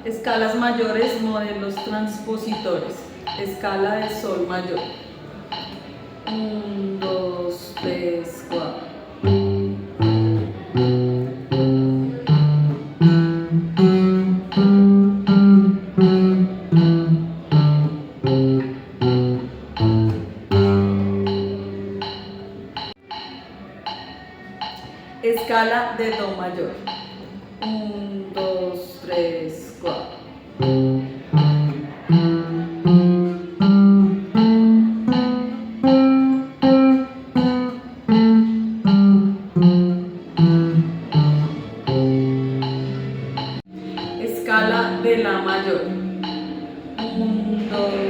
Escalas mayores, modelos transpositores. Escala de sol mayor. 1, 2, 3, 4. Escala de do mayor. 1, 2, 3, 4. Escala de la mayor. 1, 2,